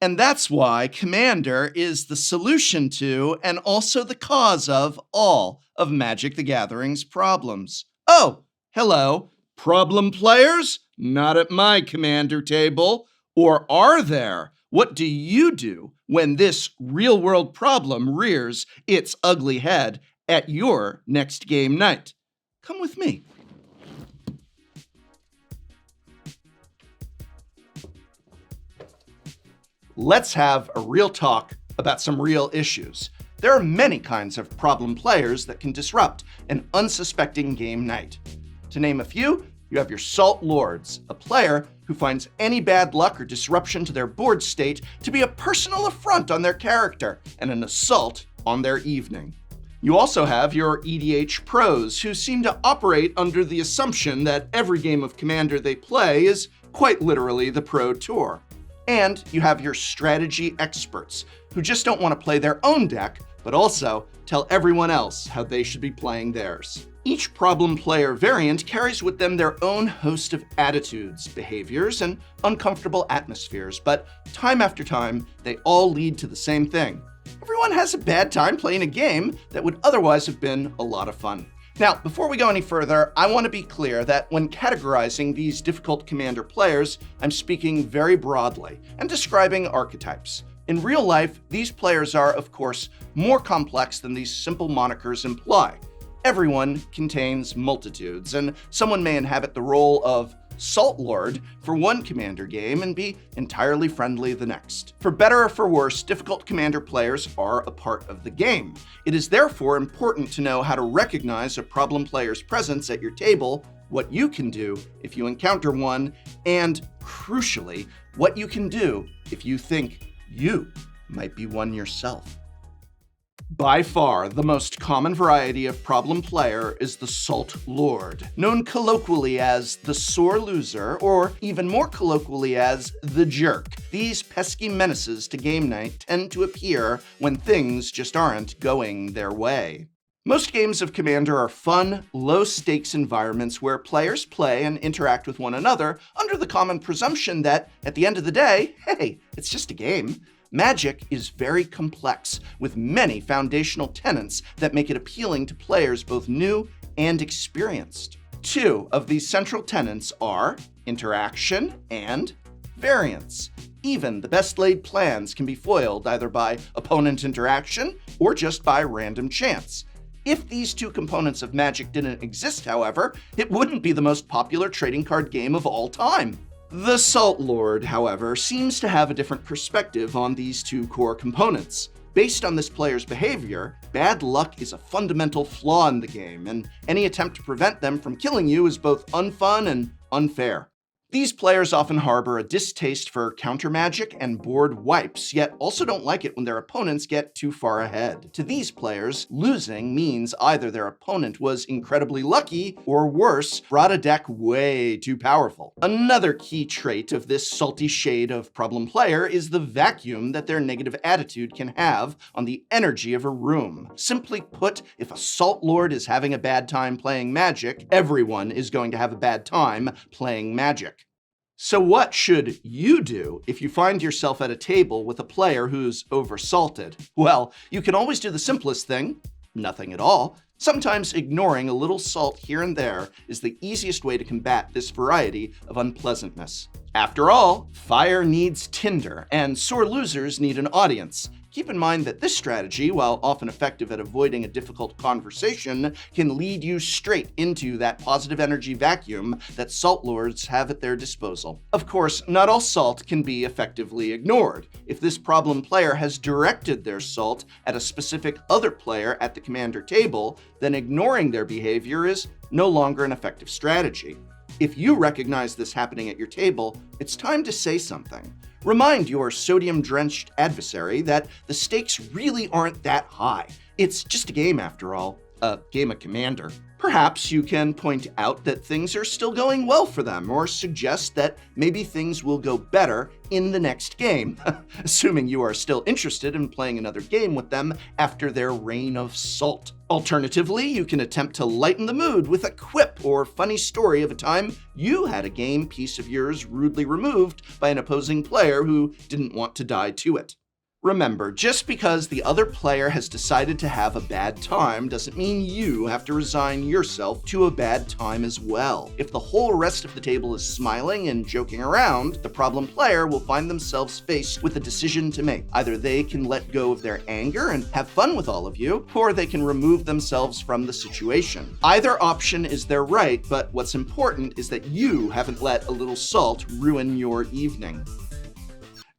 And that's why Commander is the solution to and also the cause of all of Magic the Gathering's problems. Oh, hello, problem players? Not at my Commander table. Or are there? What do you do when this real-world problem rears its ugly head at your next game night? Come with me. Let's have a real talk about some real issues. There are many kinds of problem players that can disrupt an unsuspecting game night. To name a few, you have your Salt Lords, a player who finds any bad luck or disruption to their board state to be a personal affront on their character and an assault on their evening. You also have your EDH pros, who seem to operate under the assumption that every game of Commander they play is quite literally the Pro Tour. And you have your strategy experts, who just don't want to play their own deck, but also tell everyone else how they should be playing theirs. Each problem player variant carries with them their own host of attitudes, behaviors, and uncomfortable atmospheres, but time after time, they all lead to the same thing. Everyone has a bad time playing a game that would otherwise have been a lot of fun. Now, before we go any further, I want to be clear that when categorizing these difficult Commander players, I'm speaking very broadly and describing archetypes. In real life, these players are, of course, more complex than these simple monikers imply. Everyone contains multitudes, and someone may inhabit the role of Salt Lord for one Commander game and be entirely friendly the next. For better or for worse, difficult Commander players are a part of the game. It is therefore important to know how to recognize a problem player's presence at your table, what you can do if you encounter one, and, crucially, what you can do if you think you might be one yourself. By far, the most common variety of problem player is the Salt Lord, known colloquially as the sore loser, or even more colloquially as the jerk. These pesky menaces to game night tend to appear when things just aren't going their way. Most games of Commander are fun, low-stakes environments where players play and interact with one another under the common presumption that, at the end of the day, hey, it's just a game. Magic is very complex, with many foundational tenets that make it appealing to players both new and experienced. Two of these central tenets are interaction and variance. Even the best-laid plans can be foiled either by opponent interaction or just by random chance. If these two components of Magic didn't exist, however, it wouldn't be the most popular trading card game of all time. The Salt Lord, however, seems to have a different perspective on these two core components. Based on this player's behavior, bad luck is a fundamental flaw in the game, and any attempt to prevent them from killing you is both unfun and unfair. These players often harbor a distaste for counter magic and board wipes, yet also don't like it when their opponents get too far ahead. To these players, losing means either their opponent was incredibly lucky, or worse, brought a deck way too powerful. Another key trait of this salty shade of problem player is the vacuum that their negative attitude can have on the energy of a room. Simply put, if a Salt Lord is having a bad time playing Magic, everyone is going to have a bad time playing Magic. So what should you do if you find yourself at a table with a player who's oversalted? Well, you can always do the simplest thing, nothing at all. Sometimes ignoring a little salt here and there is the easiest way to combat this variety of unpleasantness. After all, fire needs tinder, and sore losers need an audience. Keep in mind that this strategy, while often effective at avoiding a difficult conversation, can lead you straight into that positive energy vacuum that Salt Lords have at their disposal. Of course, not all salt can be effectively ignored. If this problem player has directed their salt at a specific other player at the Commander table, then ignoring their behavior is no longer an effective strategy. If you recognize this happening at your table, it's time to say something. Remind your sodium-drenched adversary that the stakes really aren't that high. It's just a game after all, a game of Commander. Perhaps you can point out that things are still going well for them, or suggest that maybe things will go better in the next game, assuming you are still interested in playing another game with them after their reign of salt. Alternatively, you can attempt to lighten the mood with a quip or funny story of a time you had a game piece of yours rudely removed by an opposing player who didn't want to die to it. Remember, just because the other player has decided to have a bad time doesn't mean you have to resign yourself to a bad time as well. If the whole rest of the table is smiling and joking around, the problem player will find themselves faced with a decision to make. Either they can let go of their anger and have fun with all of you, or they can remove themselves from the situation. Either option is their right, but what's important is that you haven't let a little salt ruin your evening.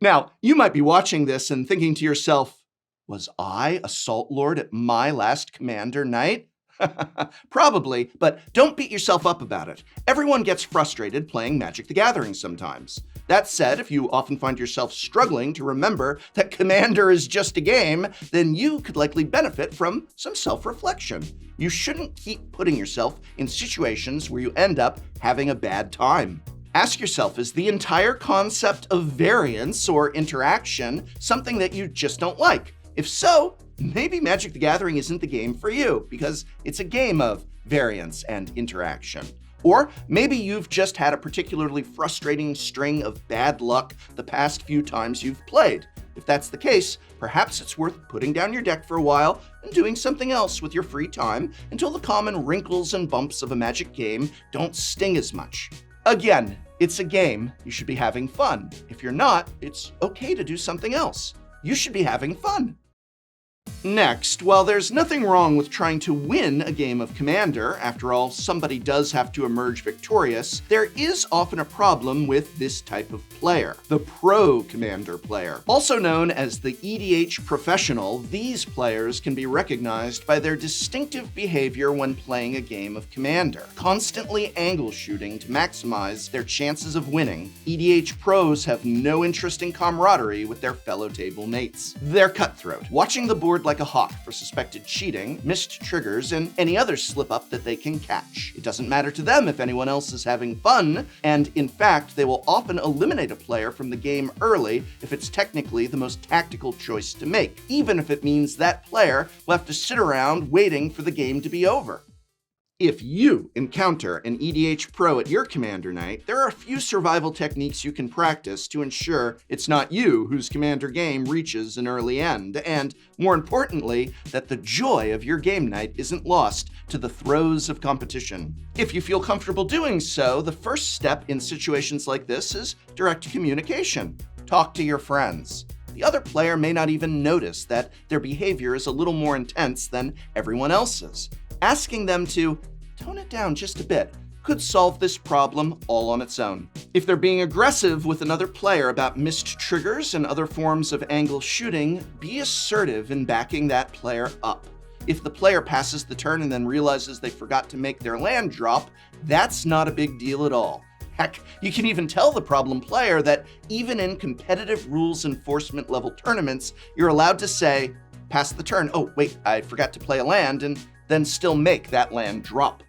Now, you might be watching this and thinking to yourself, was I a Salt Lord at my last Commander night? Probably, but don't beat yourself up about it. Everyone gets frustrated playing Magic the Gathering sometimes. That said, if you often find yourself struggling to remember that Commander is just a game, then you could likely benefit from some self-reflection. You shouldn't keep putting yourself in situations where you end up having a bad time. Ask yourself, is the entire concept of variance or interaction something that you just don't like? If so, maybe Magic the Gathering isn't the game for you, because it's a game of variance and interaction. Or maybe you've just had a particularly frustrating string of bad luck the past few times you've played. If that's the case, perhaps it's worth putting down your deck for a while and doing something else with your free time until the common wrinkles and bumps of a Magic game don't sting as much. Again, it's a game. You should be having fun. If you're not, it's okay to do something else. You should be having fun. Next, while there's nothing wrong with trying to win a game of Commander, after all, somebody does have to emerge victorious, there is often a problem with this type of player, the pro Commander player. Also known as the EDH professional, these players can be recognized by their distinctive behavior when playing a game of Commander, constantly angle shooting to maximize their chances of winning. EDH pros have no interest in camaraderie with their fellow table mates. They're cutthroat, watching the board like a hawk for suspected cheating, missed triggers, and any other slip-up that they can catch. It doesn't matter to them if anyone else is having fun, and in fact, they will often eliminate a player from the game early if it's technically the most tactical choice to make, even if it means that player will have to sit around waiting for the game to be over. If you encounter an EDH pro at your Commander night, there are a few survival techniques you can practice to ensure it's not you whose Commander game reaches an early end, and more importantly, that the joy of your game night isn't lost to the throes of competition. If you feel comfortable doing so, the first step in situations like this is direct communication. Talk to your friends. The other player may not even notice that their behavior is a little more intense than everyone else's. Asking them to tone it down just a bit could solve this problem all on its own. If they're being aggressive with another player about missed triggers and other forms of angle shooting, be assertive in backing that player up. If the player passes the turn and then realizes they forgot to make their land drop, that's not a big deal at all. Heck, you can even tell the problem player that even in competitive rules enforcement level tournaments, you're allowed to say, pass the turn, oh wait, I forgot to play a land, and then still make that land drop.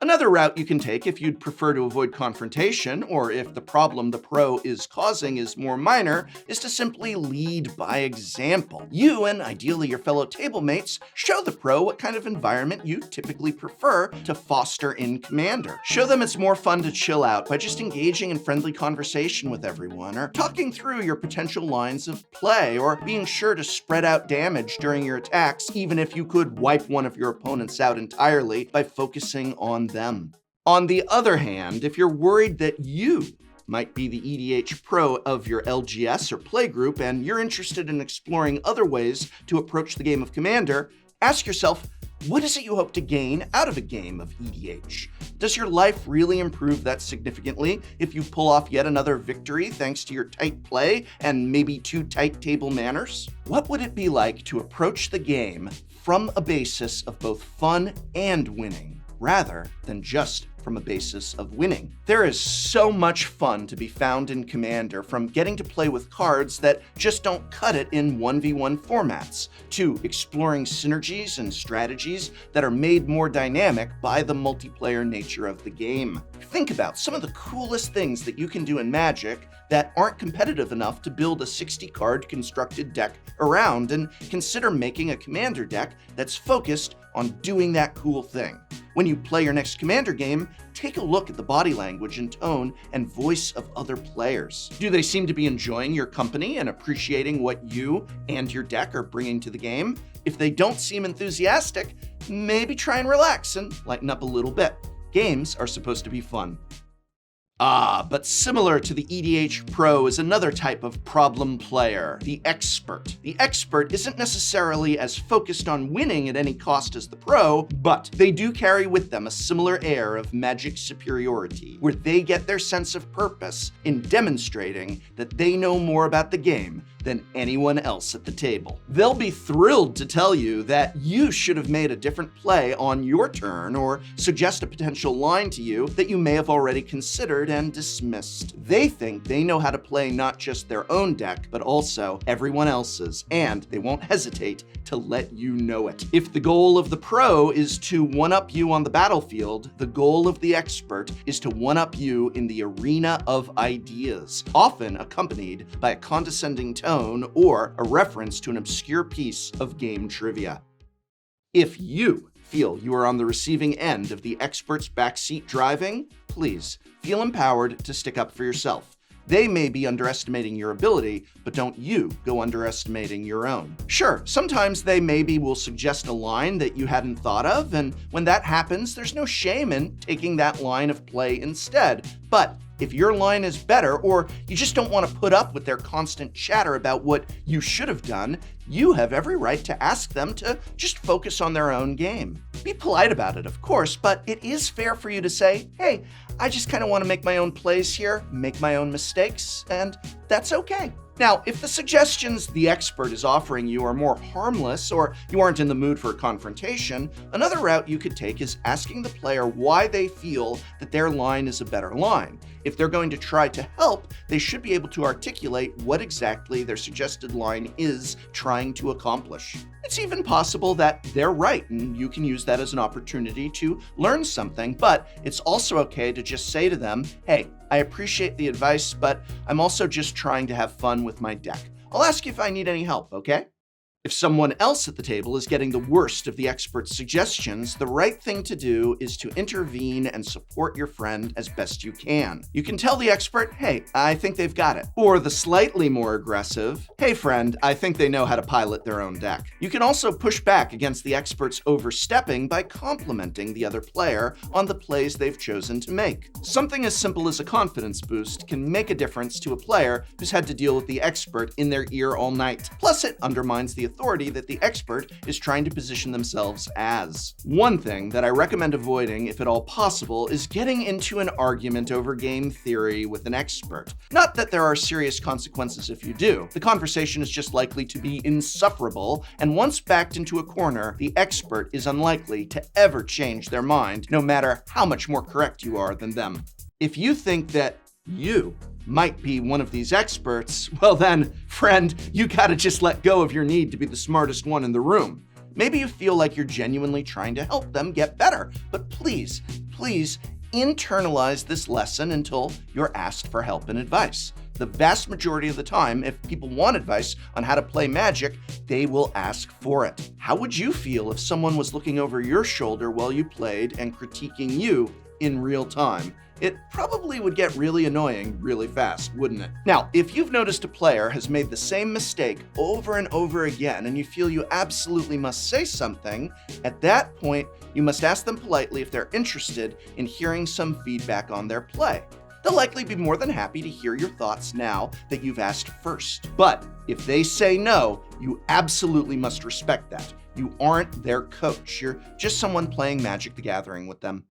Another route you can take if you'd prefer to avoid confrontation, or if the problem the pro is causing is more minor, is to simply lead by example. You, and ideally your fellow table mates, show the pro what kind of environment you typically prefer to foster in Commander. Show them it's more fun to chill out by just engaging in friendly conversation with everyone, or talking through your potential lines of play, or being sure to spread out damage during your attacks, even if you could wipe one of your opponents out entirely by focusing on them. On the other hand, if you're worried that you might be the EDH pro of your LGS or playgroup and you're interested in exploring other ways to approach the game of Commander, ask yourself, what is it you hope to gain out of a game of EDH? Does your life really improve that significantly if you pull off yet another victory thanks to your tight play and maybe too tight table manners? What would it be like to approach the game from a basis of both fun and winning? rather than just from a basis of winning. There is so much fun to be found in Commander, from getting to play with cards that just don't cut it in 1v1 formats, to exploring synergies and strategies that are made more dynamic by the multiplayer nature of the game. Think about some of the coolest things that you can do in Magic that aren't competitive enough to build a 60-card constructed deck around, and consider making a Commander deck that's focused on doing that cool thing. When you play your next Commander game, take a look at the body language and tone and voice of other players. Do they seem to be enjoying your company and appreciating what you and your deck are bringing to the game? If they don't seem enthusiastic, maybe try and relax and lighten up a little bit. Games are supposed to be fun. But similar to the EDH Pro is another type of problem player, the expert. The expert isn't necessarily as focused on winning at any cost as the pro, but they do carry with them a similar air of Magic superiority, where they get their sense of purpose in demonstrating that they know more about the game than anyone else at the table. They'll be thrilled to tell you that you should have made a different play on your turn, or suggest a potential line to you that you may have already considered and dismissed. They think they know how to play not just their own deck, but also everyone else's, and they won't hesitate to let you know it. If the goal of the pro is to one-up you on the battlefield, the goal of the expert is to one-up you in the arena of ideas, often accompanied by a condescending tone or a reference to an obscure piece of game trivia. If you feel you are on the receiving end of the expert's backseat driving, please feel empowered to stick up for yourself. They may be underestimating your ability, but don't you go underestimating your own. Sure, sometimes they maybe will suggest a line that you hadn't thought of, and when that happens, there's no shame in taking that line of play instead. But if your line is better, or you just don't want to put up with their constant chatter about what you should have done, you have every right to ask them to just focus on their own game. Be polite about it, of course, but it is fair for you to say, hey, I just kind of want to make my own plays here, make my own mistakes, and that's okay. Now, if the suggestions the expert is offering you are more harmless, or you aren't in the mood for a confrontation, another route you could take is asking the player why they feel that their line is a better line. If they're going to try to help, they should be able to articulate what exactly their suggested line is trying to accomplish. It's even possible that they're right, and you can use that as an opportunity to learn something, but it's also okay to just say to them, hey, I appreciate the advice, but I'm also just trying to have fun with my deck. I'll ask you if I need any help, okay? If someone else at the table is getting the worst of the expert's suggestions, the right thing to do is to intervene and support your friend as best you can. You can tell the expert, hey, I think they've got it. Or the slightly more aggressive, hey friend, I think they know how to pilot their own deck. You can also push back against the expert's overstepping by complimenting the other player on the plays they've chosen to make. Something as simple as a confidence boost can make a difference to a player who's had to deal with the expert in their ear all night. Plus, it undermines the authority that the expert is trying to position themselves as. One thing that I recommend avoiding, if at all possible, is getting into an argument over game theory with an expert. Not that there are serious consequences if you do. The conversation is just likely to be insufferable, and once backed into a corner, the expert is unlikely to ever change their mind, no matter how much more correct you are than them. If you think that you might be one of these experts, well then, friend, you gotta just let go of your need to be the smartest one in the room. Maybe you feel like you're genuinely trying to help them get better, but please internalize this lesson until you're asked for help and advice. The vast majority of the time, if people want advice on how to play Magic, they will ask for it. How would you feel if someone was looking over your shoulder while you played and critiquing you in real time? It probably would get really annoying really fast, wouldn't it? Now, if you've noticed a player has made the same mistake over and over again, and you feel you absolutely must say something, at that point, you must ask them politely if they're interested in hearing some feedback on their play. They'll likely be more than happy to hear your thoughts now that you've asked first. But if they say no, you absolutely must respect that. You aren't their coach. You're just someone playing Magic the Gathering with them.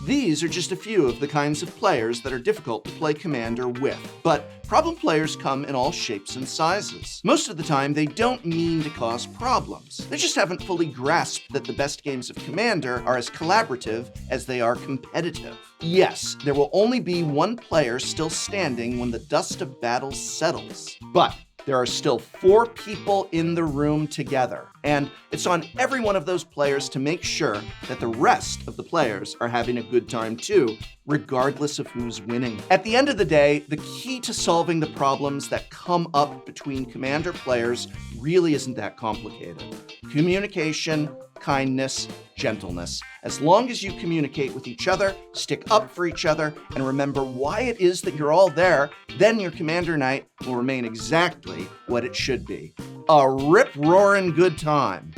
These are just a few of the kinds of players that are difficult to play Commander with, but problem players come in all shapes and sizes. Most of the time, they don't mean to cause problems. They just haven't fully grasped that the best games of Commander are as collaborative as they are competitive. Yes, there will only be one player still standing when the dust of battle settles, but there are still 4 people in the room together, and it's on every one of those players to make sure that the rest of the players are having a good time too, regardless of who's winning. At the end of the day, the key to solving the problems that come up between Commander players really isn't that complicated. Communication, kindness, gentleness. As long as you communicate with each other, stick up for each other, and remember why it is that you're all there, then your Commander night will remain exactly what it should be. A rip-roaring good time.